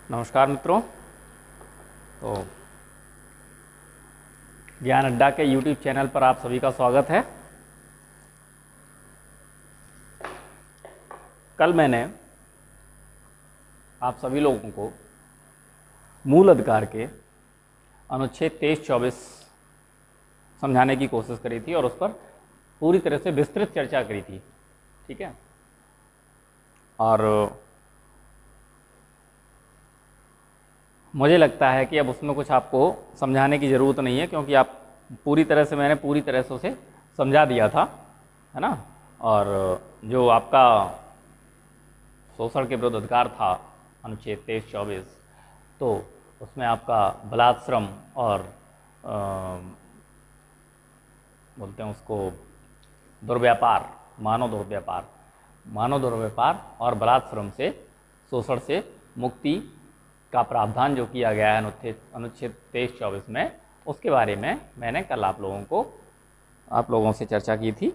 नमस्कार मित्रों। तो ज्ञान अड्डा के YouTube चैनल पर आप सभी का स्वागत है। कल मैंने आप सभी लोगों को मूल अधिकार के अनुच्छेद 23-24 समझाने की कोशिश करी थी और उस पर पूरी तरह से विस्तृत चर्चा करी थी। ठीक है, और मुझे लगता है कि अब उसमें कुछ आपको समझाने की ज़रूरत नहीं है, क्योंकि आप मैंने पूरी तरह से उसे समझा दिया था, है ना। और जो आपका शोषण के विरुद्ध अधिकार था अनुच्छेद 23-24, तो उसमें आपका बलात्श्रम और बोलते हैं उसको दुर्व्यापार, मानव दुर्व्यापार और बलात्श्रम से, शोषण से मुक्ति का प्रावधान जो किया गया है अनुच्छेद 23-24 में, उसके बारे में मैंने कल आप लोगों से चर्चा की थी।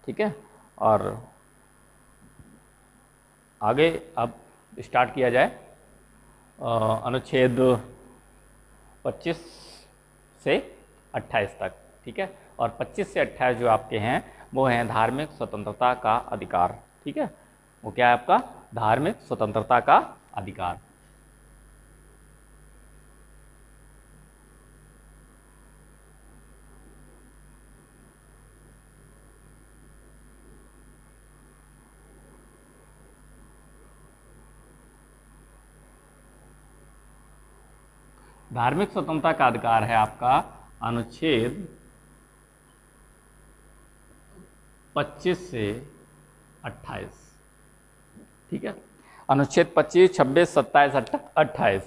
ठीक है, और आगे अब स्टार्ट किया जाए अनुच्छेद 25 से 28 तक। ठीक है, और 25 से 28 जो आपके हैं वो हैं धार्मिक स्वतंत्रता का अधिकार। ठीक है, वो क्या है आपका? धार्मिक स्वतंत्रता का अधिकार। धार्मिक स्वतंत्रता का अधिकार है आपका अनुच्छेद 25 से 28। ठीक है, अनुच्छेद 25, 26, 27, 28,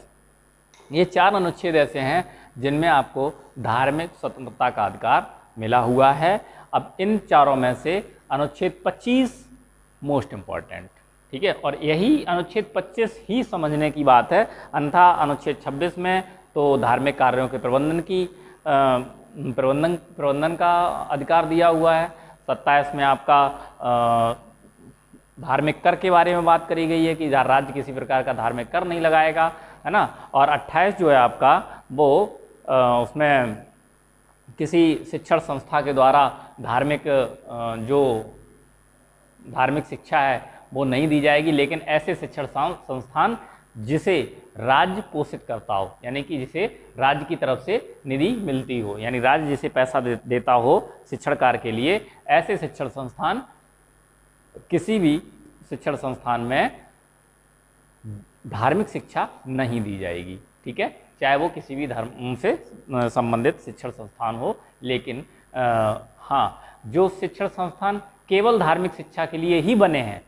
ये 4 अनुच्छेद ऐसे हैं जिनमें आपको धार्मिक स्वतंत्रता का अधिकार मिला हुआ है। अब इन चारों में से अनुच्छेद 25 मोस्ट इम्पॉर्टेंट। ठीक है, और यही अनुच्छेद 25 ही समझने की बात है। अन्यथा अनुच्छेद 26 में तो धार्मिक कार्यों के प्रबंधन का अधिकार दिया हुआ है। 27 में आपका धार्मिक कर के बारे में बात करी गई है कि राज्य किसी प्रकार का धार्मिक कर नहीं लगाएगा, है ना। और 28 जो है आपका वो उसमें किसी शिक्षण संस्था के द्वारा जो धार्मिक शिक्षा है वो नहीं दी जाएगी, लेकिन ऐसे शिक्षण संस्थान जिसे राज्य पोषित करता हो, यानी कि जिसे राज्य की तरफ से निधि मिलती हो, यानी राज्य जिसे पैसा देता हो शिक्षण कार्य के लिए, ऐसे शिक्षण संस्थान, किसी भी शिक्षण संस्थान में धार्मिक शिक्षा नहीं दी जाएगी। ठीक है, चाहे वो किसी भी धर्म से संबंधित शिक्षण संस्थान हो। लेकिन हाँ, जो शिक्षण संस्थान केवल धार्मिक शिक्षा के लिए ही बने हैं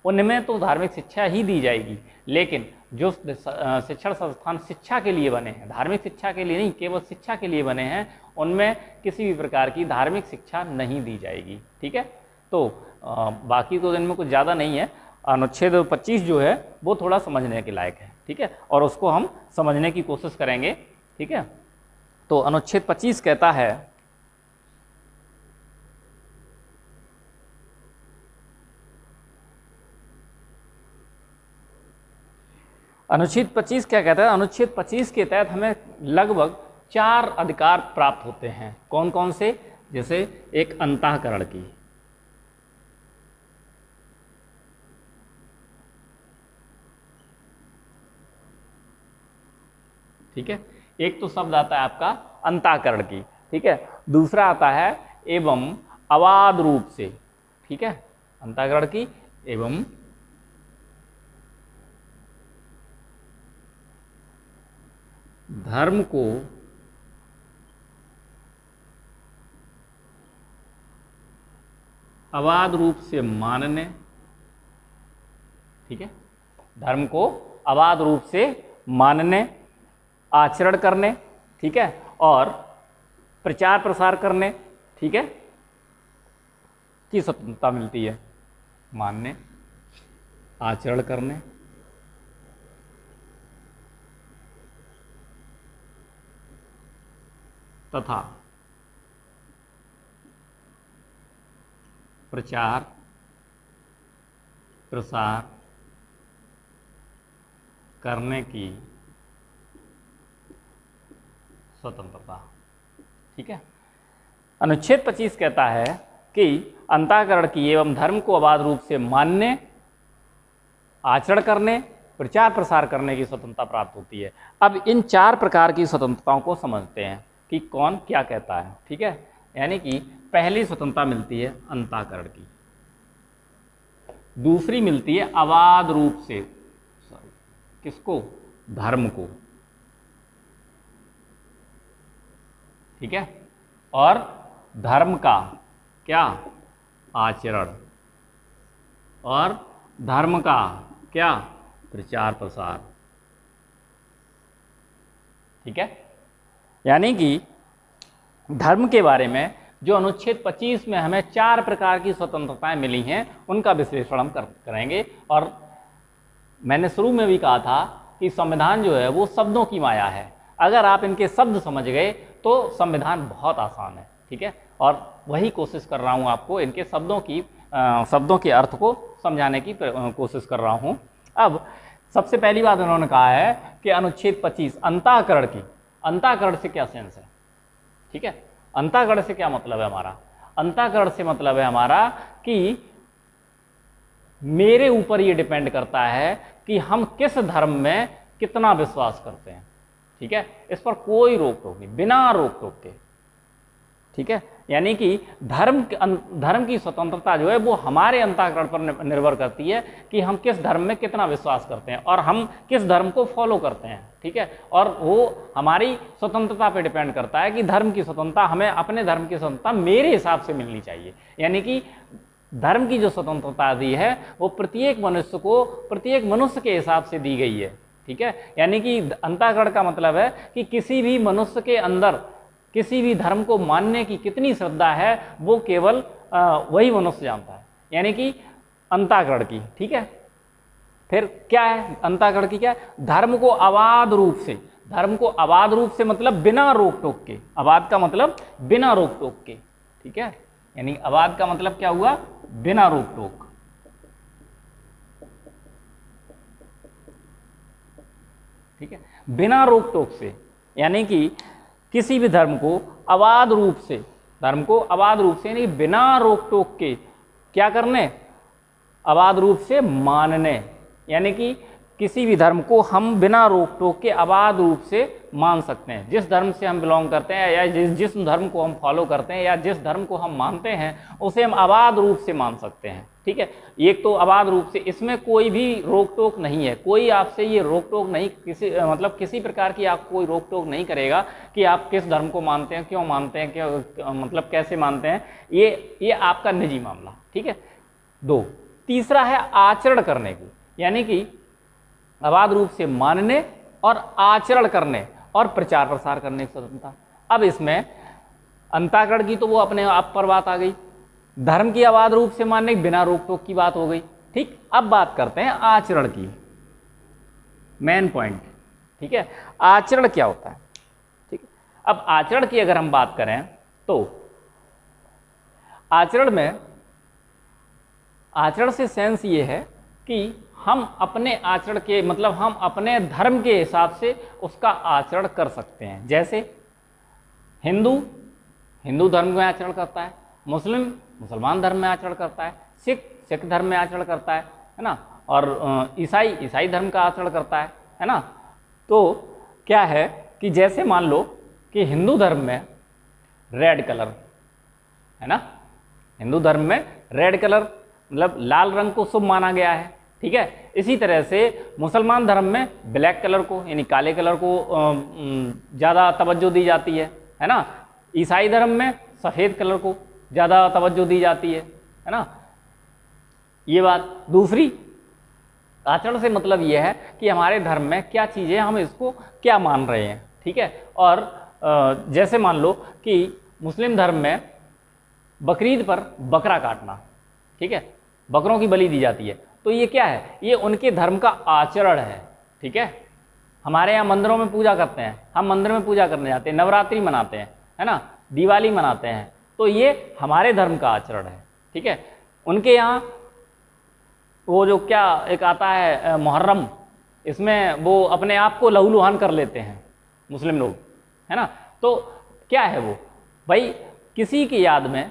उनमें तो धार्मिक शिक्षा ही दी जाएगी, लेकिन जो शिक्षण संस्थान शिक्षा के लिए बने हैं, धार्मिक शिक्षा के लिए नहीं, केवल शिक्षा के लिए बने हैं, उनमें किसी भी प्रकार की धार्मिक शिक्षा नहीं दी जाएगी। ठीक है, तो बाकी तो इनमें कुछ ज़्यादा नहीं है। अनुच्छेद 25 जो है वो थोड़ा समझने के लायक है। ठीक है, और उसको हम समझने की कोशिश करेंगे। ठीक है, तो अनुच्छेद 25 कहता है, अनुच्छेद 25 क्या कहता है? अनुच्छेद 25 के तहत हमें लगभग 4 अधिकार प्राप्त होते हैं। कौन कौन से? जैसे एक अंतःकरण की, ठीक है, एक तो शब्द आता है आपका अंतःकरण की। ठीक है, दूसरा आता है एवं अबाध रूप से। ठीक है, अंतःकरण की एवं धर्म को अबाध रूप से मानने। ठीक है, धर्म को अबाध रूप से मानने, आचरण करने, ठीक है, और प्रचार प्रसार करने, ठीक है, की स्वतंत्रता मिलती है। मानने, आचरण करने, तथा प्रचार प्रसार करने की स्वतंत्रता। ठीक है। अनुच्छेद 25 कहता है कि अंतःकरण की एवं धर्म को अबाध रूप से मानने, आचरण करने, प्रचार प्रसार करने की स्वतंत्रता प्राप्त होती है। अब इन 4 प्रकार की स्वतंत्रताओं को समझते हैं कि कौन क्या कहता है। ठीक है। यानी कि पहली स्वतंत्रता मिलती है अंतःकरण की, दूसरी मिलती है अबाध रूप से, किसको? धर्म को। ठीक है। और धर्म का क्या? आचरण। और धर्म का क्या? प्रचार प्रसार। ठीक है। यानी कि धर्म के बारे में जो अनुच्छेद 25 में हमें 4 प्रकार की स्वतंत्रताएं मिली हैं, उनका विश्लेषण हम करेंगे। और मैंने शुरू में भी कहा था कि संविधान जो है वो शब्दों की माया है। अगर आप इनके शब्द समझ गए तो संविधान बहुत आसान है। ठीक है। और वही कोशिश कर रहा हूँ आपको इनके शब्दों के अर्थ को समझाने की कोशिश कर रहा हूँ। अब सबसे पहली बात उन्होंने कहा है कि अनुच्छेद 25 अंतःकरण की, अंतःकरण से क्या सेंस है? ठीक है। अंतःकरण से क्या मतलब है हमारा? अंतःकरण से मतलब है हमारा कि मेरे ऊपर ये डिपेंड करता है कि हम किस धर्म में कितना विश्वास करते हैं। ठीक है। इस पर कोई रोक टोक नहीं, बिना रोक टोक के। ठीक है। यानी कि धर्म की स्वतंत्रता जो है वो हमारे अंतःकरण पर निर्भर करती है कि हम किस धर्म में कितना विश्वास करते हैं और हम किस धर्म को फॉलो करते हैं। ठीक है। और वो हमारी स्वतंत्रता पर डिपेंड करता है कि धर्म की स्वतंत्रता हमें, अपने धर्म की स्वतंत्रता मेरे हिसाब से मिलनी चाहिए। यानी कि धर्म की जो स्वतंत्रता दी है वो प्रत्येक मनुष्य के हिसाब से दी गई है। ठीक है। यानी कि अंतःकरण का मतलब है कि किसी भी मनुष्य के अंदर किसी भी धर्म को मानने की कितनी श्रद्धा है वो केवल वही मनुष्य जानता है। यानी कि अंतःकरण की। ठीक है। फिर क्या है अंतःकरण की? क्या है? धर्म को अबाध रूप से मतलब बिना रोक टोक के। अबाध का मतलब बिना रोक टोक के। ठीक है। यानी अबाध का मतलब क्या हुआ? बिना रोक टोक। ठीक है। बिना रोक टोक से, यानी कि किसी भी धर्म को अबाध रूप से यानी बिना रोक टोक के क्या करने? अबाध रूप से मानने। यानी कि किसी भी धर्म को हम बिना रोक टोक के अबाध रूप से मान सकते हैं। जिस धर्म से हम बिलोंग करते हैं या जिस धर्म को हम फॉलो करते हैं या जिस धर्म को हम मानते हैं उसे हम अबाध रूप से मान सकते हैं। ठीक है। एक तो अबाध रूप से, इसमें कोई भी रोक टोक नहीं है। कोई आपसे ये रोक टोक नहीं, किसी प्रकार की आपको कोई रोक टोक नहीं करेगा कि आप किस धर्म को मानते हैं, क्यों मानते हैं, कैसे मानते हैं। ये आपका निजी मामला। ठीक है। 2, तीसरा है आचरण करने की, यानी कि अबाध रूप से मानने और आचरण करने और प्रचार प्रसार करने की स्वतंत्रता। अब इसमें अंतःकरण की तो वो अपने आप पर बात आ गई, धर्म की अबाध रूप से मानने की बिना रोक टोक की बात हो गई। ठीक। अब बात करते हैं आचरण की, मेन पॉइंट। ठीक है। आचरण क्या होता है? ठीक है। अब आचरण की अगर हम बात करें तो आचरण से सेंस ये है कि हम अपने आचरण के हम अपने धर्म के हिसाब से उसका आचरण कर सकते हैं। जैसे हिंदू धर्म में आचरण करता है, मुसलमान धर्म में आचरण करता है, सिख धर्म में आचरण करता है ना, और ईसाई धर्म का आचरण करता है ना। तो क्या है कि जैसे मान लो कि हिंदू धर्म में रेड कलर है ना, हिंदू धर्म में रेड कलर लाल रंग को शुभ माना गया है। ठीक है। इसी तरह से मुसलमान धर्म में ब्लैक कलर को यानी काले कलर को ज़्यादा तवज्जो दी जाती है ना। ईसाई धर्म में सफ़ेद कलर को ज़्यादा तवज्जो दी जाती है ना। ये बात। दूसरी, आचरण से मतलब ये है कि हमारे धर्म में क्या चीज़ें, हम इसको क्या मान रहे हैं। ठीक है। और जैसे मान लो कि मुस्लिम धर्म में बकरीद पर बकरा काटना, ठीक है, बकरों की बलि दी जाती है, तो ये क्या है? ये उनके धर्म का आचरण है। ठीक है। हमारे यहाँ मंदिरों में पूजा करते हैं, हम मंदिर में पूजा करने जाते हैं, नवरात्रि मनाते हैं, है ना, दिवाली मनाते हैं, तो ये हमारे धर्म का आचरण है। ठीक है। उनके यहाँ वो जो क्या एक आता है मुहर्रम, इसमें वो अपने आप को लहूलुहान कर लेते हैं मुस्लिम लोग, है ना। तो क्या है वो भाई, किसी की याद में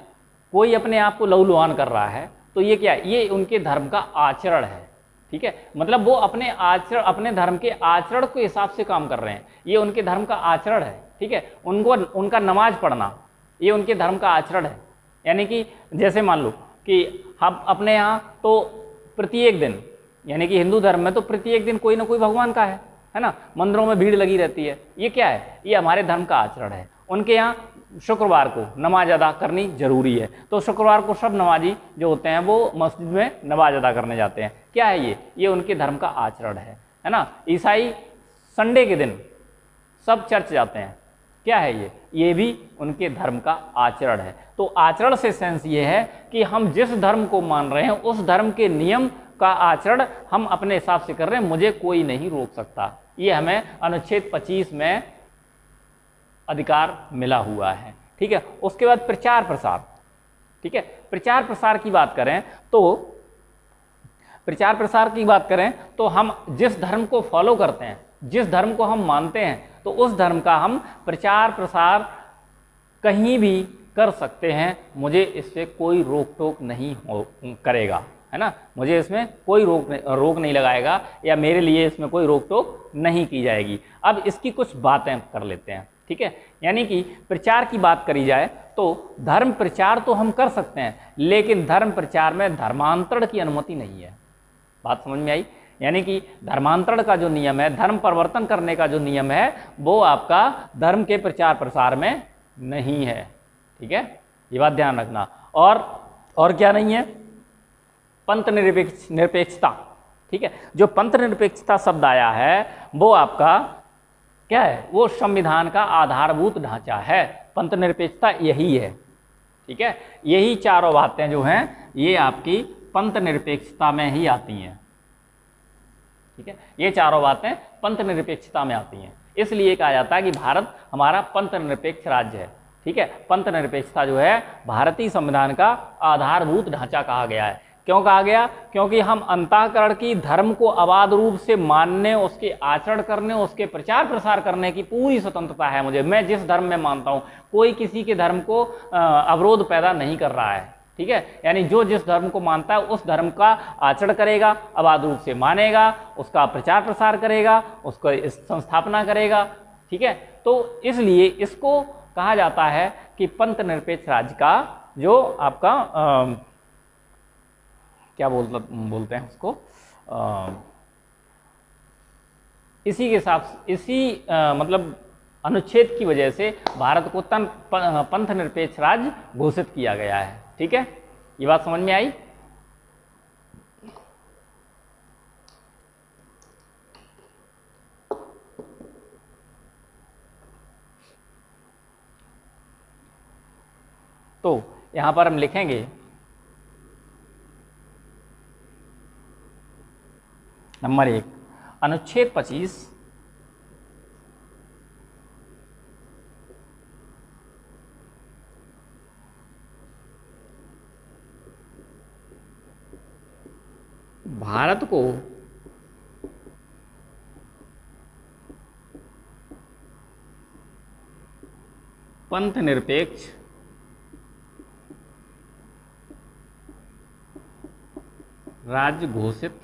कोई अपने आप को लहूलुहान कर रहा है, तो ये क्या है, ये उनके धर्म का आचरण है, ठीक है। मतलब वो अपने आचरण, अपने धर्म के आचरण के हिसाब से काम कर रहे हैं, ये उनके धर्म का आचरण है, ठीक है। उनको उनका नमाज पढ़ना ये उनके धर्म का आचरण है। यानी कि जैसे मान लो कि हम अपने यहाँ तो प्रत्येक दिन, यानी कि हिंदू धर्म में तो प्रत्येक दिन कोई ना कोई भगवान का है ना, मंदिरों में भीड़ लगी रहती है। ये क्या है, ये हमारे धर्म का आचरण है। उनके यहाँ शुक्रवार को नमाज अदा करनी जरूरी है, तो शुक्रवार को सब नमाजी जो होते हैं वो मस्जिद में नमाज अदा करने जाते हैं। क्या है ये उनके धर्म का आचरण है ना। ईसाई संडे के दिन सब चर्च जाते हैं। क्या है ये भी उनके धर्म का आचरण है। तो आचरण से सेंस ये है कि हम जिस धर्म को मान रहे हैं उस धर्म के नियम का आचरण हम अपने हिसाब से कर रहे हैं, मुझे कोई नहीं रोक सकता। ये हमें अनुच्छेद 25 में अधिकार मिला हुआ है, ठीक है। उसके बाद प्रचार प्रसार, ठीक है। प्रचार प्रसार की बात करें तो प्रचार प्रसार की बात करें तो हम जिस धर्म को फॉलो करते हैं, जिस धर्म को हम मानते हैं, तो उस धर्म का हम प्रचार प्रसार कहीं भी कर सकते हैं। मुझे इससे कोई रोक टोक नहीं करेगा, है ना। मुझे इसमें कोई रोक नहीं लगाएगा, या मेरे लिए इसमें कोई रोक टोक नहीं की जाएगी। अब इसकी कुछ बातें कर लेते हैं, ठीक है। यानी कि प्रचार की बात करी जाए तो धर्म प्रचार तो हम कर सकते हैं, लेकिन धर्म प्रचार में धर्मांतरण की अनुमति नहीं है। बात समझ में आई। यानी कि धर्मांतरण का जो नियम है, धर्म परिवर्तन करने का जो नियम है, वो आपका धर्म के प्रचार प्रसार में नहीं है, ठीक है। ये बात ध्यान रखना। और क्या नहीं है, पंथ निरपेक्षता, ठीक है। जो पंथ निरपेक्षता शब्द आया है वो आपका क्या है, वो संविधान का आधारभूत ढांचा है। पंथ निरपेक्षता यही है, ठीक है। यही चारों बातें जो हैं ये आपकी पंथ निरपेक्षता में ही आती हैं, ठीक है। ये चारों बातें पंथ निरपेक्षता में आती हैं। इसलिए कहा जाता है कि भारत हमारा पंथ निरपेक्ष राज्य है, ठीक है। पंथ निरपेक्षता जो है भारतीय संविधान का आधारभूत ढांचा कहा गया है। क्यों कहा गया, क्योंकि हम अंतःकरण की धर्म को अबाध रूप से मानने, उसके आचरण करने, उसके प्रचार प्रसार करने की पूरी स्वतंत्रता है मुझे। मैं जिस धर्म में मानता हूँ, कोई किसी के धर्म को अवरोध पैदा नहीं कर रहा है, ठीक है। यानी जो जिस धर्म को मानता है उस धर्म का आचरण करेगा, अबाध रूप से मानेगा, उसका प्रचार प्रसार करेगा, उसको संस्थापना करेगा, ठीक है। तो इसलिए इसको कहा जाता है कि पंथ निरपेक्ष राज्य का जो आपका क्या बोलते हैं उसको, इसी के साथ इसी मतलब अनुच्छेद की वजह से भारत को पंथ निरपेक्ष राज्य घोषित किया गया है, ठीक है। ये बात समझ में आई। तो यहां पर हम लिखेंगे नंबर 1, अनुच्छेद 25 भारत को पंथ निरपेक्ष राज्य घोषित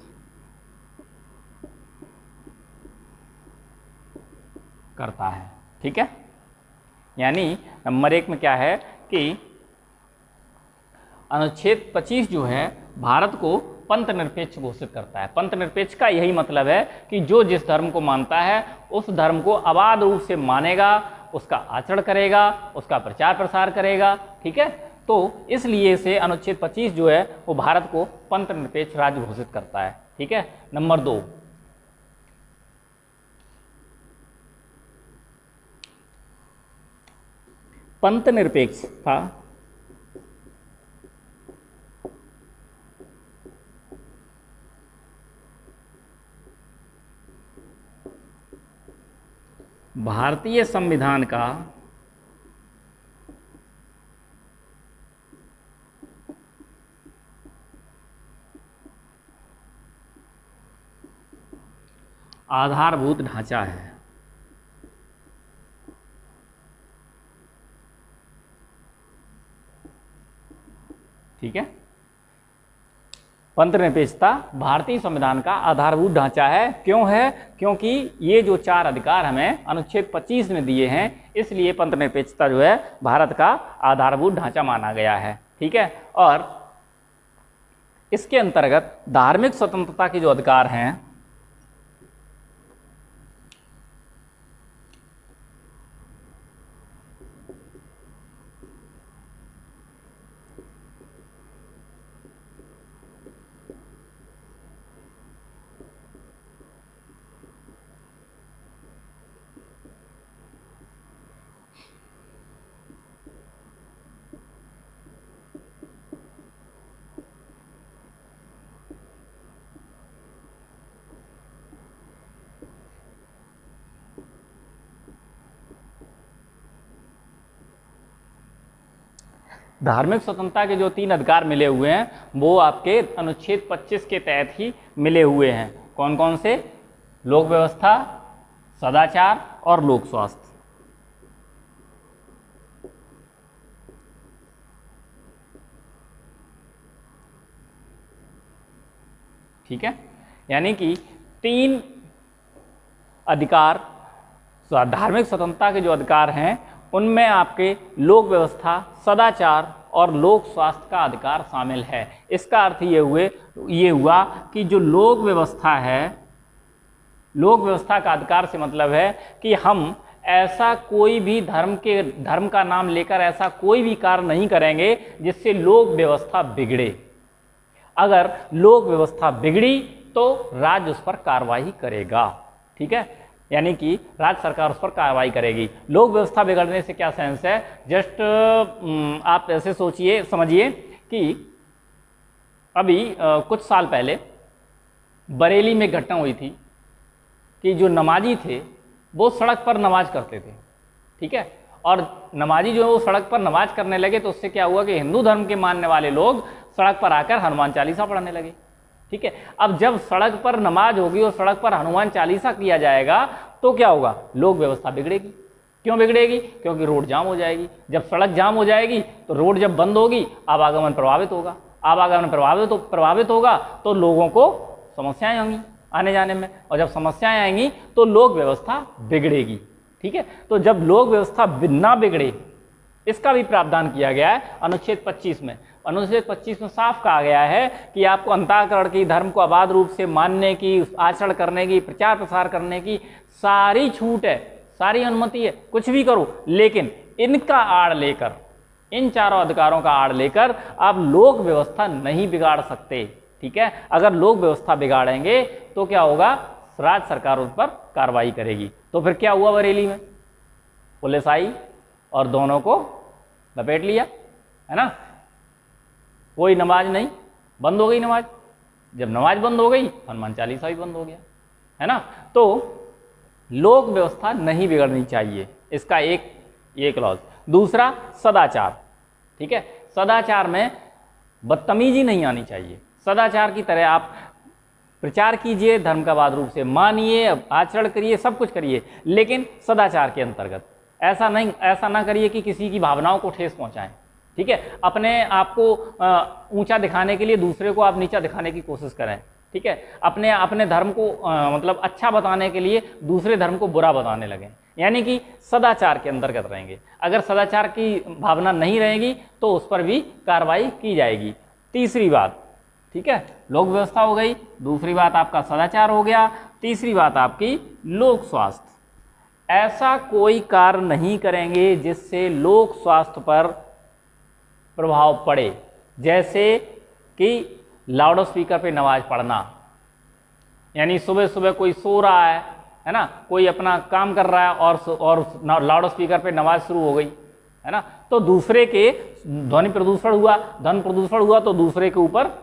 करता है, ठीक है। यानी नंबर 1 में क्या है कि अनुच्छेद 25 जो है भारत को पंथ निरपेक्ष घोषित करता है। पंथ निरपेक्ष का यही मतलब है कि जो जिस धर्म को मानता है उस धर्म को अबाध रूप से मानेगा, उसका आचरण करेगा, उसका प्रचार प्रसार करेगा, ठीक है। तो इसलिए से अनुच्छेद 25 जो है वो भारत को पंथ निरपेक्ष राज्य घोषित करता है, ठीक है। नंबर 2, पंथ निरपेक्षता भारतीय संविधान का आधारभूत ढांचा है। ठीक है, पंथ निरपेक्षता भारतीय संविधान का आधारभूत ढांचा है। क्यों है? क्योंकि ये जो 4 अधिकार हमें अनुच्छेद 25 में दिए हैं, इसलिए पंथ निरपेक्षता जो है भारत का आधारभूत ढांचा माना गया है। ठीक है, और इसके अंतर्गत धार्मिक स्वतंत्रता के जो अधिकार हैं, धार्मिक स्वतंत्रता के जो 3 अधिकार मिले हुए हैं वो आपके अनुच्छेद 25 के तहत ही मिले हुए हैं। कौन कौन से? लोक व्यवस्था, सदाचार और लोक स्वास्थ्य। ठीक है, यानी कि 3 अधिकार, धार्मिक स्वतंत्रता के जो अधिकार हैं उनमें आपके लोक व्यवस्था, सदाचार और लोक स्वास्थ्य का अधिकार शामिल है। इसका अर्थ ये हुआ कि जो लोक व्यवस्था है, लोक व्यवस्था का अधिकार से मतलब है कि हम ऐसा कोई भी धर्म का नाम लेकर ऐसा कोई भी कार्य नहीं करेंगे जिससे लोक व्यवस्था बिगड़े। अगर लोक व्यवस्था बिगड़ी तो राज्य उस पर कार्रवाई करेगा। ठीक है, यानी कि राज्य सरकार उस पर कार्रवाई करेगी। लोक व्यवस्था बिगड़ने से क्या सेंस है? जस्ट आप ऐसे सोचिए, समझिए कि अभी कुछ साल पहले बरेली में घटना हुई थी कि जो नमाजी थे वो सड़क पर नमाज करते थे। ठीक है, और नमाजी जो है वो सड़क पर नमाज करने लगे तो उससे क्या हुआ कि हिंदू धर्म के मानने वाले लोग सड़क पर आकर हनुमान चालीसा पढ़ने लगे। ठीक है, अब जब सड़क पर नमाज होगी और सड़क पर हनुमान चालीसा किया जाएगा तो क्या होगा? लोक व्यवस्था बिगड़ेगी। क्यों बिगड़ेगी? क्योंकि रोड जाम हो जाएगी। जब सड़क जाम हो जाएगी तो रोड जब बंद होगी, आवागमन प्रभावित होगा। आवागमन प्रभावित होगा तो लोगों को समस्याएं होंगी आने जाने में, और जब समस्याएं आएंगी तो लोक व्यवस्था बिगड़ेगी। ठीक है, तो जब लोक व्यवस्था ना बिगड़े, इसका भी प्रावधान किया गया है अनुच्छेद 25 में। अनुच्छेद 25 में साफ कहा गया है कि आपको अंतःकरण की, धर्म को अबाध रूप से मानने की, आचरण करने की, प्रचार प्रसार करने की सारी छूट है, सारी अनुमति है, कुछ भी करो, लेकिन इनका आड़ लेकर, इन 4 अधिकारों का आड़ लेकर आप लोक व्यवस्था नहीं बिगाड़ सकते। ठीक है, अगर लोक व्यवस्था बिगाड़ेंगे तो क्या होगा? राज्य सरकार उस पर कार्रवाई करेगी। तो फिर क्या हुआ? बरेली में पुलिस आई और दोनों को लपेट लिया, है ना। कोई नमाज नहीं, बंद हो गई नमाज। जब नमाज बंद हो गई, हनुमान चालीसा भी बंद हो गया, है ना। तो लोक व्यवस्था नहीं बिगड़नी चाहिए, इसका एक ये क्लॉज। दूसरा, सदाचार। ठीक है, सदाचार में बदतमीजी नहीं आनी चाहिए। सदाचार की तरह आप प्रचार कीजिए, धर्म का अबाध रूप से मानिए, आचरण करिए, सब कुछ करिए, लेकिन सदाचार के अंतर्गत। ऐसा ना करिए कि किसी की भावनाओं को ठेस पहुंचाएं। ठीक है, अपने आप को ऊंचा दिखाने के लिए दूसरे को आप नीचा दिखाने की कोशिश करें। ठीक है, अपने धर्म को मतलब अच्छा बताने के लिए दूसरे धर्म को बुरा बताने लगें, यानी कि सदाचार के अंतर्गत रहेंगे। अगर सदाचार की भावना नहीं रहेगी तो उस पर भी कार्रवाई की जाएगी। तीसरी बात, ठीक है, लोक व्यवस्था हो गई, दूसरी बात आपका सदाचार हो गया, तीसरी बात आपकी लोक स्वास्थ्य। ऐसा कोई कार्य नहीं करेंगे जिससे लोक स्वास्थ्य पर प्रभाव पड़े, जैसे कि लाउड स्पीकर पे नमाज पढ़ना, यानी सुबह सुबह कोई सो रहा है ना, कोई अपना काम कर रहा है और लाउड स्पीकर पे नमाज शुरू हो गई, है ना, तो दूसरे के ध्वनि प्रदूषण हुआ तो दूसरे के ऊपर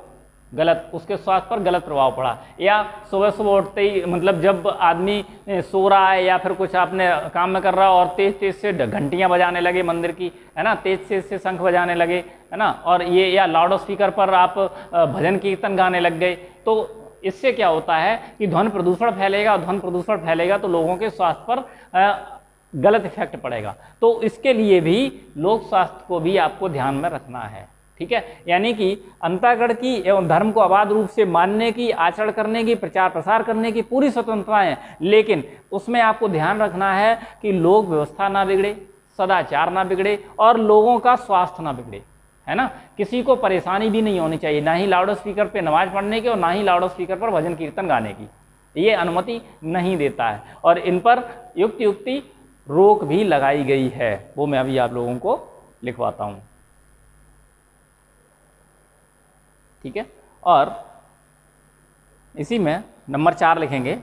गलत, उसके स्वास्थ्य पर गलत प्रभाव पड़ा। या सुबह सुबह उठते ही, मतलब जब आदमी सो रहा है या फिर कुछ अपने काम में कर रहा है और तेज तेज से घंटियां बजाने लगे मंदिर की, है ना, तेज तेज से शंख बजाने लगे, है ना, और ये या लाउड स्पीकर पर आप भजन कीर्तन गाने लग गए, तो इससे क्या होता है कि ध्वनि प्रदूषण फैलेगा, ध्वनि प्रदूषण फैलेगा तो लोगों के स्वास्थ्य पर गलत इफेक्ट पड़ेगा। तो इसके लिए भी लोक स्वास्थ्य को भी आपको ध्यान में रखना है, ठीक है। यानी कि अंतःगढ़ की एवं धर्म को अबाध रूप से मानने की, आचरण करने की, प्रचार प्रसार करने की पूरी स्वतंत्रता है, लेकिन उसमें आपको ध्यान रखना है कि लोक व्यवस्था ना बिगड़े, सदाचार ना बिगड़े और लोगों का स्वास्थ्य ना बिगड़े, है ना। किसी को परेशानी भी नहीं होनी चाहिए, ना ही लाउड स्पीकर पे नमाज पढ़ने की और ना ही लाउड स्पीकर पर भजन कीर्तन गाने की, ये अनुमति नहीं देता है। और इन पर युक्ति रोक भी लगाई गई है, वो मैं अभी आप लोगों को लिखवाता हूं, ठीक है। और इसी में नंबर 4 लिखेंगे,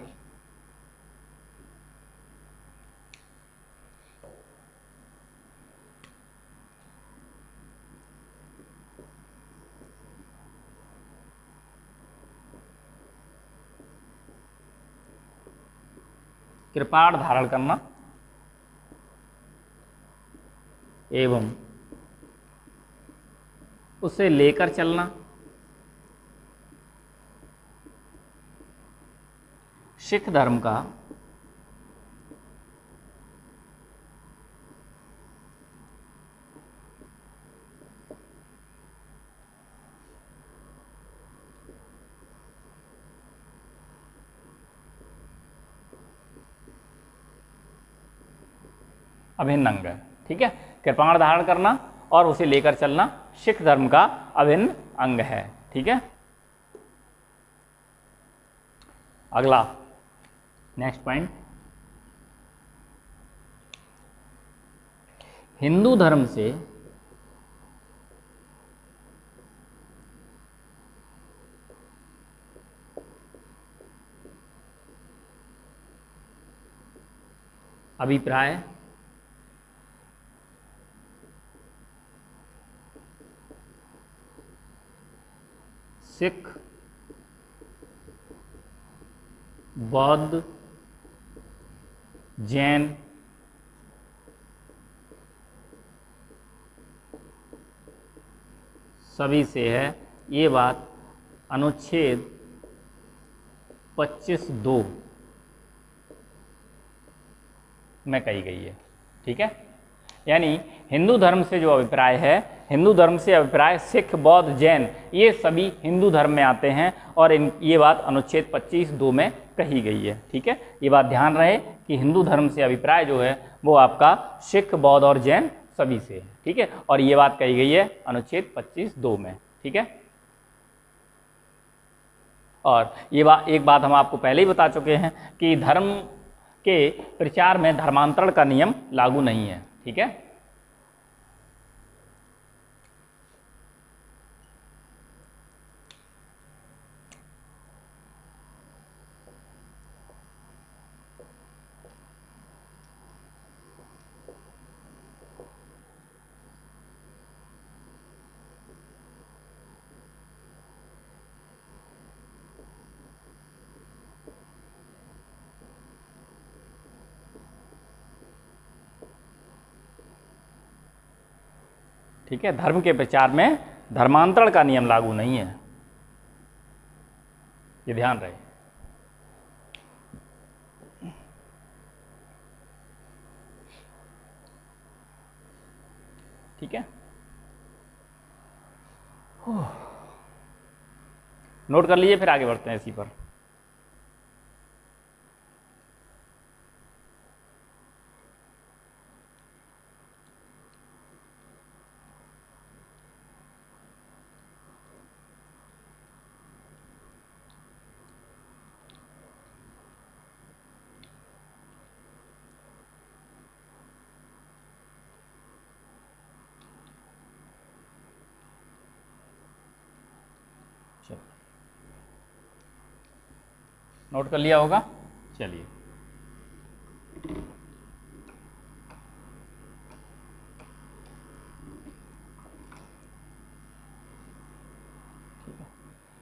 कृपाण धारण करना एवं उसे लेकर चलना सिख धर्म का अभिन्न अंग है, ठीक है। कृपाण धारण करना और उसे लेकर चलना सिख धर्म का अभिन्न अंग है, ठीक है। अगला नेक्स्ट पॉइंट, हिंदू धर्म से अभिप्राय सिख, बौद्ध, जैन, सभी से है, ये बात अनुच्छेद 25(2) में कही गई है, ठीक है। यानी हिंदू धर्म से जो अभिप्राय है, हिंदू धर्म से अभिप्राय सिख, बौद्ध, जैन, ये सभी हिंदू धर्म में आते हैं और ये बात अनुच्छेद 25(2) में कही गई है, ठीक है। ये बात ध्यान रहे कि हिंदू धर्म से अभिप्राय जो है वो आपका सिख, बौद्ध और जैन सभी से है, ठीक है। और ये बात कही गई है अनुच्छेद 25(2) में, ठीक है। और ये एक बात हम आपको पहले ही बता चुके हैं कि धर्म के प्रचार में धर्मांतरण का नियम लागू नहीं है, ठीक है। ठीक है, धर्म के प्रचार में धर्मांतरण का नियम लागू नहीं है, ये ध्यान रहे। ठीक है, नोट कर लीजिए, फिर आगे बढ़ते हैं इसी पर। नोट कर लिया होगा, चलिए।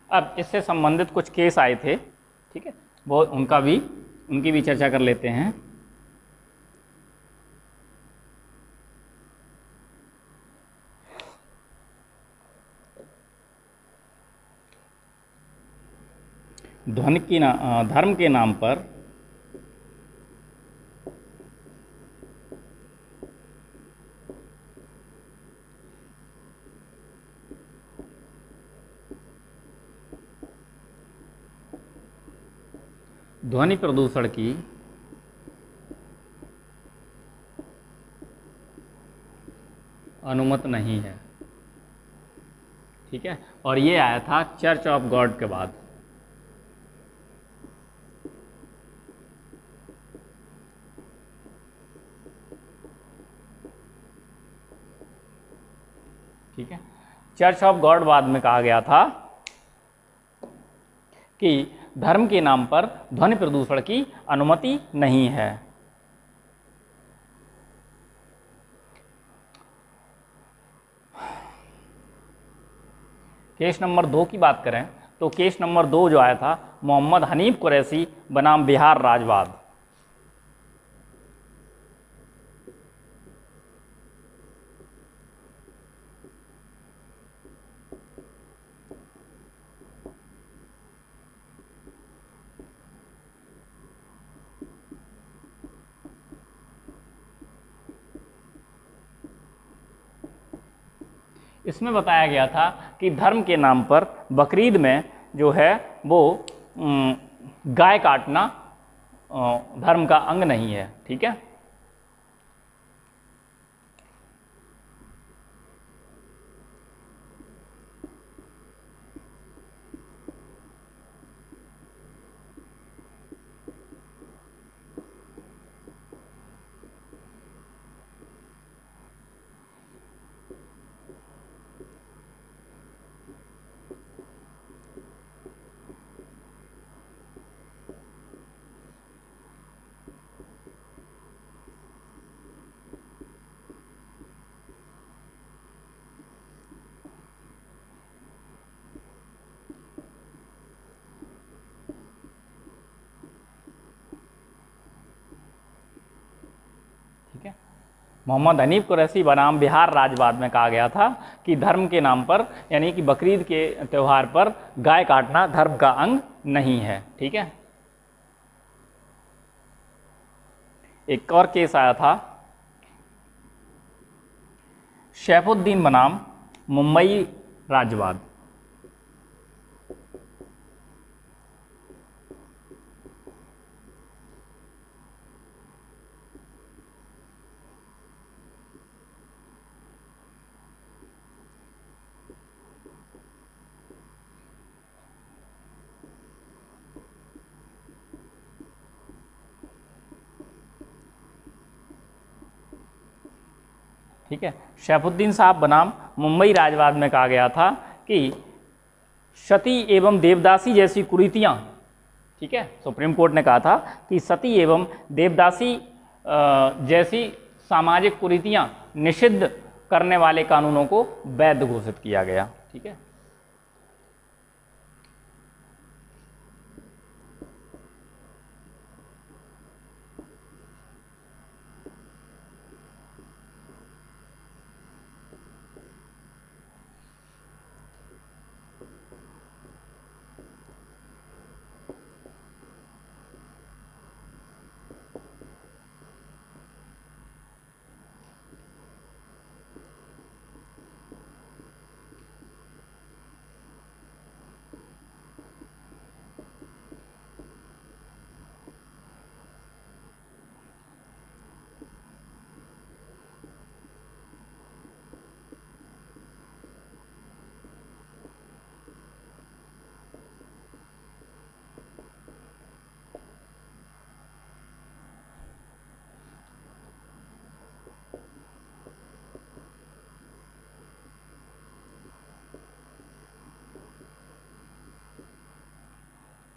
अब इससे संबंधित कुछ केस आए थे, ठीक है, वो उनकी भी चर्चा कर लेते हैं। धर्म के नाम पर ध्वनि प्रदूषण की अनुमति नहीं है। ठीक है, और ये आया था चर्च ऑफ गॉड के बाद। ठीक है, चर्च ऑफ गॉड बाद में कहा गया था कि धर्म के नाम पर ध्वनि प्रदूषण की अनुमति नहीं है। केस नंबर 2 की बात करें तो केस नंबर 2 जो आया था मोहम्मद हनीफ कुरैशी बनाम बिहार राजवाद। इसमें बताया गया था कि धर्म के नाम पर बकरीद में जो है वो गाय काटना धर्म का अंग नहीं है। ठीक है, मोहम्मद हनीफ कुरैशी बनाम बिहार राजवाद में कहा गया था कि धर्म के नाम पर यानी कि बकरीद के त्यौहार पर गाय काटना धर्म का अंग नहीं है। ठीक है, एक और केस आया था शैफुद्दीन बनाम मुंबई राजवाद। ठीक है, शैफुद्दीन साहब बनाम मुंबई राजवाद में कहा गया था कि सती एवं देवदासी जैसी कुरीतियाँ, ठीक है, सुप्रीम कोर्ट ने कहा था कि सती एवं देवदासी जैसी सामाजिक कुरीतियाँ निषिद्ध करने वाले कानूनों को वैध घोषित किया गया। ठीक है,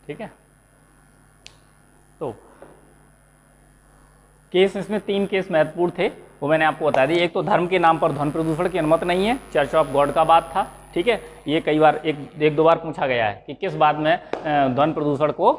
ठीक है, तो केस इसमें 3 केस महत्वपूर्ण थे, वो मैंने आपको बता दी। एक तो धर्म के नाम पर ध्वनि प्रदूषण की अनुमति नहीं है, चर्च ऑफ गॉड का बात था। ठीक है, ये कई बार एक दो बार पूछा गया है कि किस बात में ध्वनि प्रदूषण को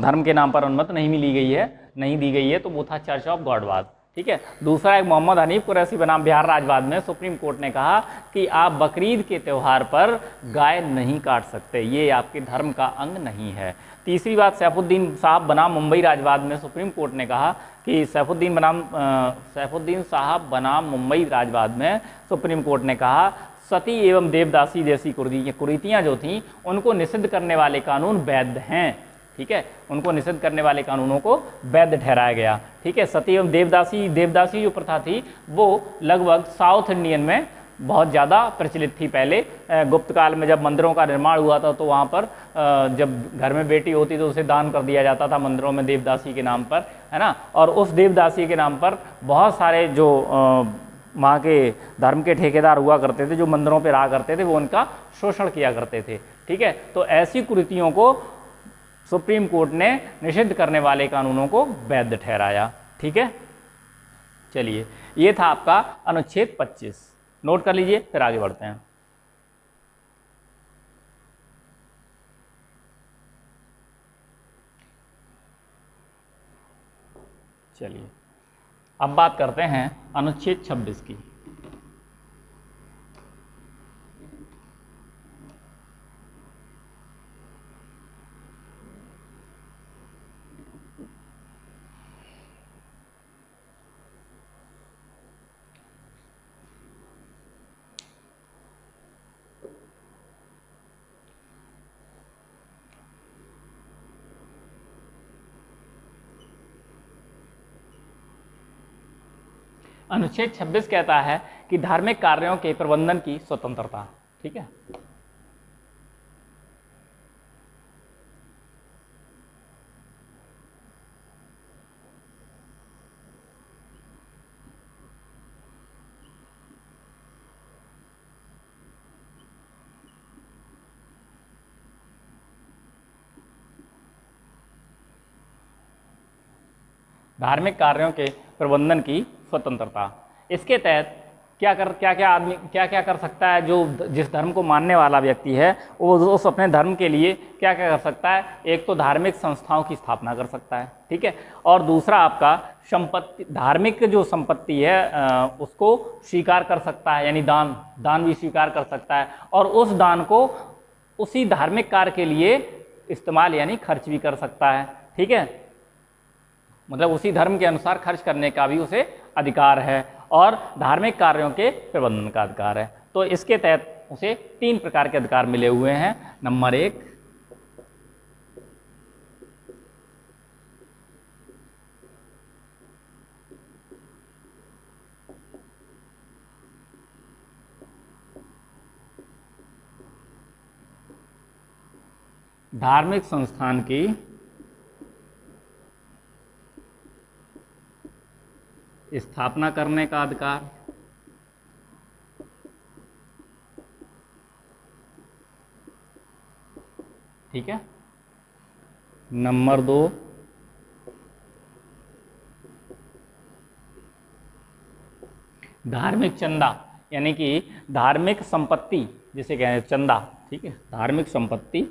धर्म के नाम पर अनुमति नहीं मिली गई है, नहीं दी गई है, तो वो था चर्च ऑफ गॉड बात। ठीक है। दूसरा, एक मोहम्मद हनीफ कुरैशी बनाम बिहार राज्यवाद में सुप्रीम कोर्ट ने कहा कि आप बकरीद के त्यौहार पर गाय नहीं काट सकते, ये आपके धर्म का अंग नहीं है। तीसरी बात, सैफुद्दीन साहब बनाम मुंबई राज्यवाद में सुप्रीम कोर्ट ने कहा कि सैफुद्दीन साहब बनाम मुंबई राज्यवाद में सुप्रीम कोर्ट ने कहा सती एवं देवदासी जैसी कुरीतियाँ जो थीं उनको निषिद्ध करने वाले कानून वैध हैं। ठीक है, उनको निषिद्ध करने वाले कानूनों को वैध ठहराया गया। ठीक है, सती एवं देवदासी जो प्रथा थी वो लगभग साउथ इंडियन में बहुत ज़्यादा प्रचलित थी। पहले गुप्त काल में जब मंदिरों का निर्माण हुआ था तो वहाँ पर जब घर में बेटी होती तो उसे दान कर दिया जाता था मंदिरों में देवदासी के नाम पर, है ना। और उस देवदासी के नाम पर बहुत सारे जो वहाँ के धर्म के ठेकेदार हुआ करते थे, जो मंदिरों पर रहा करते थे, वो उनका शोषण किया करते थे। ठीक है, तो ऐसी कुरीतियों को सुप्रीम कोर्ट ने निषिद्ध करने वाले कानूनों को वैध ठहराया। ठीक है, चलिए, ये था आपका अनुच्छेद 25, नोट कर लीजिए, फिर आगे बढ़ते हैं। चलिए, अब बात करते हैं अनुच्छेद 26 की। अनुच्छेद 26 कहता है कि धार्मिक कार्यों के प्रबंधन की स्वतंत्रता। ठीक है, धार्मिक कार्यों के प्रबंधन की स्वतंत्रता। इसके तहत क्या क्या कर सकता है, जो जिस धर्म को मानने वाला व्यक्ति है वो उस अपने धर्म के लिए क्या क्या कर सकता है। एक तो धार्मिक संस्थाओं की स्थापना कर सकता है। ठीक है, और दूसरा आपका संपत्ति, धार्मिक जो संपत्ति है उसको स्वीकार कर सकता है, यानी दान भी स्वीकार कर सकता है, और उस दान को उसी धार्मिक कार्य के लिए इस्तेमाल यानी खर्च भी कर सकता है। ठीक है, मतलब उसी धर्म के अनुसार खर्च करने का भी उसे अधिकार है, और धार्मिक कार्यों के प्रबंधन का अधिकार है। तो इसके तहत उसे 3 प्रकार के अधिकार मिले हुए हैं। नंबर 1, धार्मिक संस्थान की स्थापना करने का अधिकार। ठीक है, नंबर 2, धार्मिक चंदा, यानी कि धार्मिक संपत्ति जिसे कहते हैं चंदा। ठीक है, धार्मिक संपत्ति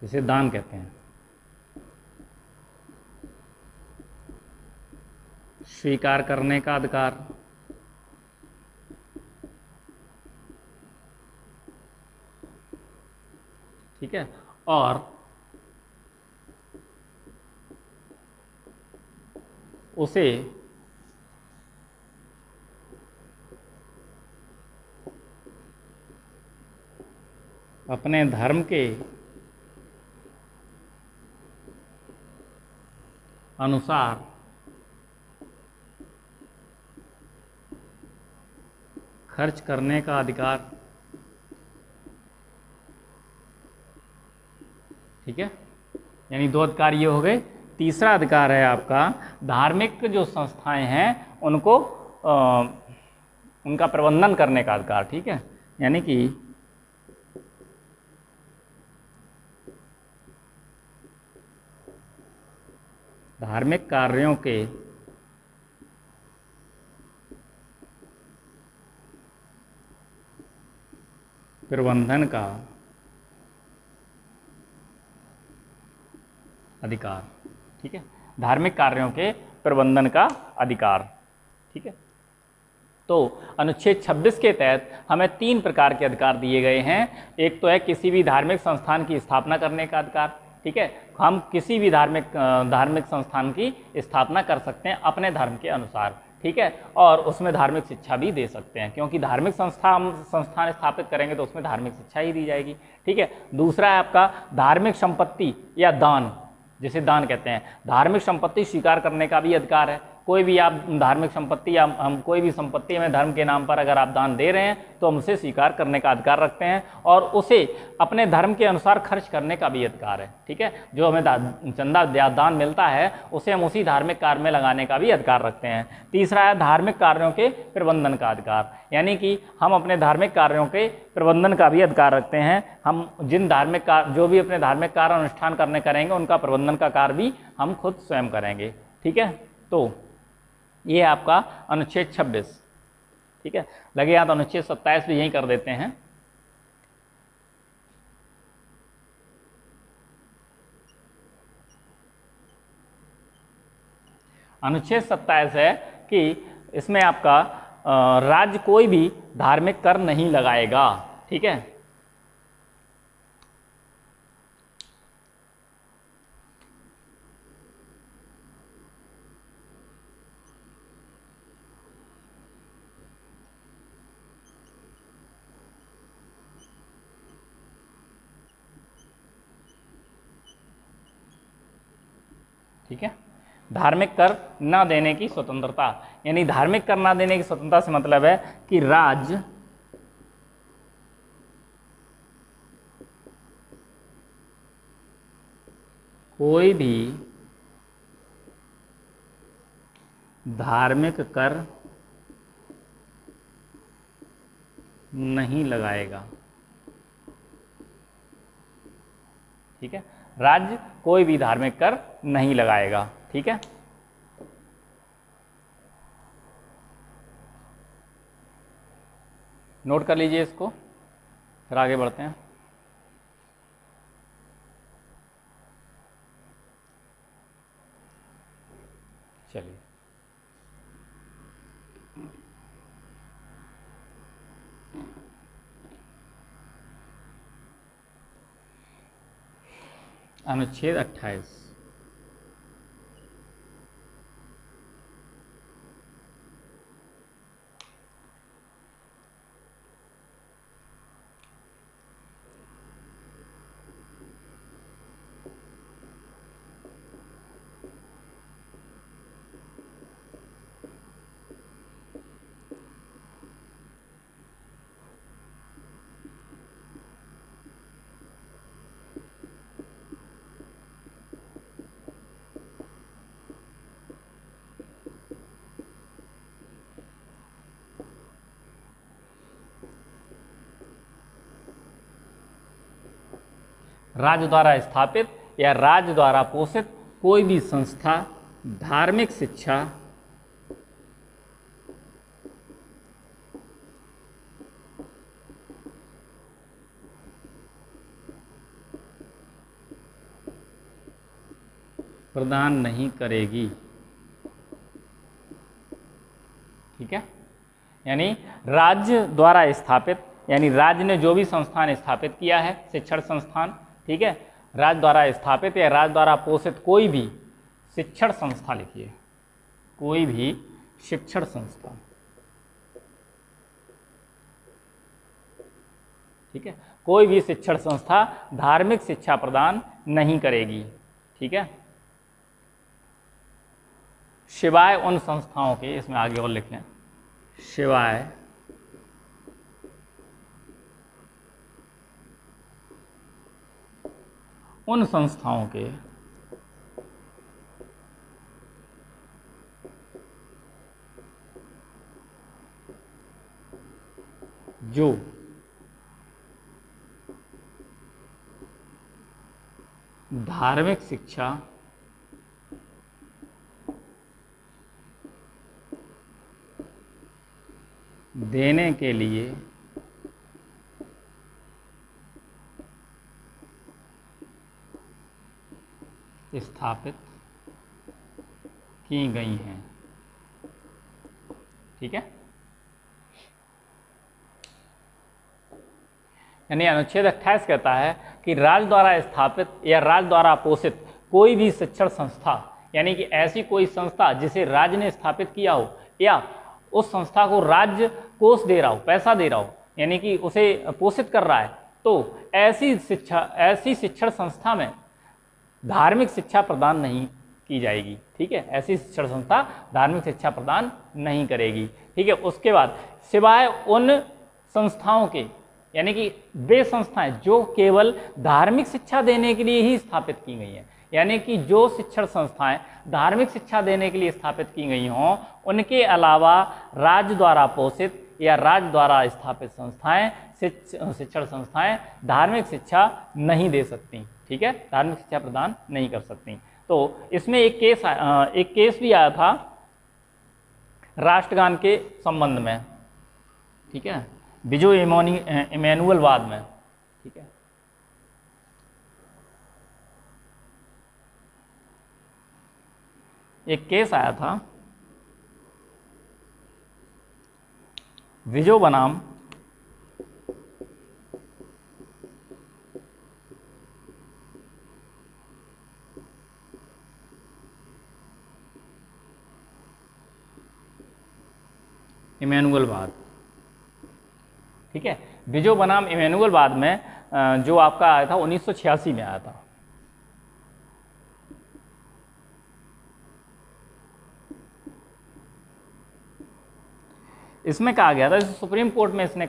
जिसे दान कहते हैं, स्वीकार करने का अधिकार। ठीक है, और उसे अपने धर्म के अनुसार खर्च करने का अधिकार। ठीक है, यानी 2 अधिकार ये हो गए। तीसरा अधिकार है आपका धार्मिक जो संस्थाएं हैं उनको उनका प्रबंधन करने का अधिकार। ठीक है, यानी कि धार्मिक कार्यों के प्रबंधन का अधिकार। ठीक है, धार्मिक कार्यों के प्रबंधन का अधिकार। ठीक है, तो अनुच्छेद 26 के तहत हमें 3 प्रकार के अधिकार दिए गए हैं। एक तो है किसी भी धार्मिक संस्थान की स्थापना करने का अधिकार। ठीक है, हम किसी भी धार्मिक संस्थान की स्थापना कर सकते हैं अपने धर्म के अनुसार। ठीक है, और उसमें धार्मिक शिक्षा भी दे सकते हैं, क्योंकि धार्मिक संस्थान स्थापित करेंगे तो उसमें धार्मिक शिक्षा ही दी जाएगी। ठीक है, दूसरा है आपका धार्मिक संपत्ति या दान, जिसे दान कहते हैं। धार्मिक संपत्ति स्वीकार करने का भी अधिकार है। कोई भी आप धार्मिक संपत्ति या हम कोई भी संपत्ति हमें धर्म के नाम पर अगर आप दान दे रहे हैं तो हम उसे स्वीकार करने का अधिकार रखते हैं, और उसे अपने धर्म के अनुसार खर्च करने का भी अधिकार है। ठीक है, जो हमें चंदा या दान मिलता है उसे हम उसी धार्मिक कार्य में लगाने का भी अधिकार रखते हैं। तीसरा है धार्मिक कार्यों के प्रबंधन का अधिकार, यानी कि हम अपने धार्मिक कार्यों के प्रबंधन का भी अधिकार रखते हैं। हम जो भी अपने धार्मिक कार्य अनुष्ठान करेंगे उनका प्रबंधन का कार्य भी हम खुद स्वयं करेंगे। ठीक है, तो ये है आपका अनुच्छेद 26। ठीक है, लगे यहाँ तो अनुच्छेद 27 भी यहीं कर देते हैं। अनुच्छेद 27 है कि इसमें आपका राज्य कोई भी धार्मिक कर नहीं लगाएगा। ठीक है, ठीक है, धार्मिक कर न देने की स्वतंत्रता, यानी धार्मिक कर न देने की स्वतंत्रता से मतलब है कि राज्य कोई भी धार्मिक कर नहीं लगाएगा। ठीक है, राज्य कोई भी धार्मिक कर नहीं लगाएगा। ठीक है, नोट कर लीजिए इसको, फिर आगे बढ़ते हैं। चलिए, अनुच्छेद 28। राज्य द्वारा स्थापित या राज्य द्वारा पोषित कोई भी संस्था धार्मिक शिक्षा प्रदान नहीं करेगी। ठीक है, यानी राज्य द्वारा स्थापित, यानी राज्य ने जो भी संस्थान स्थापित किया है, शिक्षण संस्थान, ठीक है, राज्य द्वारा स्थापित या राज्य द्वारा पोषित कोई भी शिक्षण संस्था, लिखिए कोई भी शिक्षण संस्था। ठीक है, कोई भी शिक्षण संस्था धार्मिक शिक्षा प्रदान नहीं करेगी। ठीक है, शिवाय उन संस्थाओं के, इसमें आगे और लिख लें, शिवाय उन संस्थाओं के जो धार्मिक शिक्षा देने के लिए स्थापित की गई हैं। ठीक है, यानी अनुच्छेद 28 कहता है कि राज्य द्वारा स्थापित या राज्य द्वारा पोषित कोई भी शिक्षण संस्था, यानी कि ऐसी कोई संस्था जिसे राज्य ने स्थापित किया हो या उस संस्था को राज्य कोष दे रहा हो, पैसा दे रहा हो, यानी कि उसे पोषित कर रहा है, तो ऐसी शिक्षण संस्था में धार्मिक शिक्षा प्रदान नहीं की जाएगी। ठीक है, ऐसी शिक्षण संस्था धार्मिक शिक्षा प्रदान नहीं करेगी। ठीक है, उसके बाद सिवाय उन संस्थाओं के, यानी कि वे संस्थाएं जो केवल धार्मिक शिक्षा देने के लिए ही स्थापित की गई हैं, यानी कि जो शिक्षण संस्थाएं धार्मिक शिक्षा देने के लिए स्थापित की गई हों, उनके अलावा राज्य द्वारा पोषित या राज्य द्वारा स्थापित संस्थाएं, शिक्षण संस्थाएं धार्मिक शिक्षा नहीं दे सकती। ठीक है, धार्मिक शिक्षा प्रदान नहीं कर सकती। तो इसमें एक केस भी आया था राष्ट्रगान के संबंध में। ठीक है, बिजो इमैनुअलवाद में। ठीक है, एक केस आया था विजो बनाम इमैनुअलवाद। ठीक है, विजो बनाम इमैनुअलवाद में जो आपका आया था 1986 में आया था। इसमें कहा गया था, सुप्रीम कोर्ट ने इसमें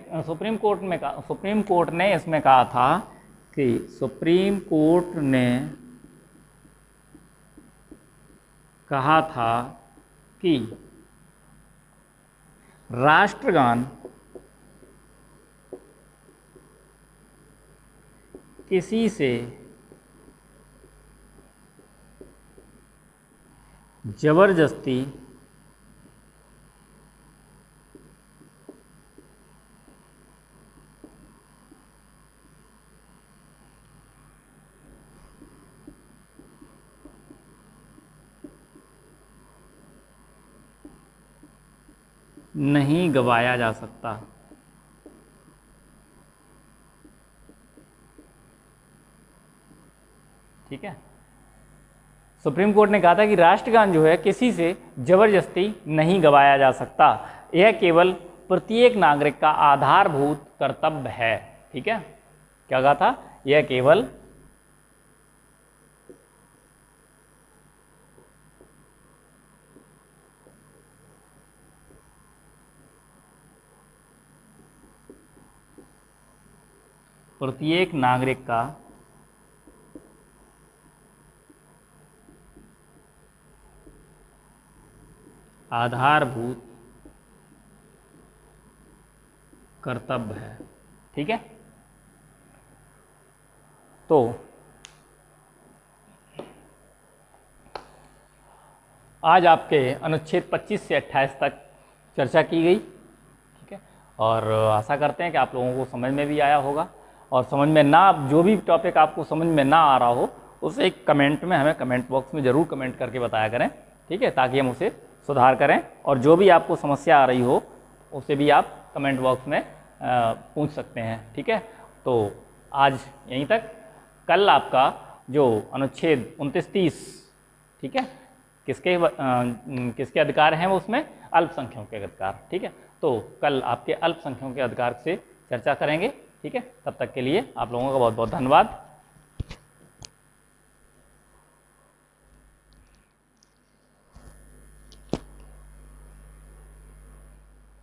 कहा था कि सुप्रीम कोर्ट ने कहा था कि राष्ट्रगान किसी से जबरदस्ती नहीं गवाया जा सकता। ठीक है, सुप्रीम कोर्ट ने कहा था कि राष्ट्रगान जो है किसी से जबरदस्ती नहीं गवाया जा सकता, यह केवल प्रत्येक नागरिक का आधारभूत कर्तव्य है। ठीक है, क्या कहा था? यह केवल प्रत्येक नागरिक का आधारभूत कर्तव्य है। ठीक है, तो आज आपके अनुच्छेद 25 से 28 तक चर्चा की गई। ठीक है, और आशा करते हैं कि आप लोगों को समझ में भी आया होगा, और समझ में ना, जो भी टॉपिक आपको समझ में ना आ रहा हो उसे एक कमेंट में, हमें कमेंट बॉक्स में ज़रूर कमेंट करके बताया करें। ठीक है, ताकि हम उसे सुधार करें, और जो भी आपको समस्या आ रही हो उसे भी आप कमेंट बॉक्स में पूछ सकते हैं। ठीक है, तो आज यहीं तक। कल आपका जो अनुच्छेद 29-30, ठीक है, किसके अधिकार हैं वो, उसमें अल्पसंख्यकों के अधिकार। ठीक है, तो कल आपके अल्पसंख्यकों के अधिकार से चर्चा करेंगे। ठीक है, तब तक के लिए आप लोगों का बहुत बहुत धन्यवाद।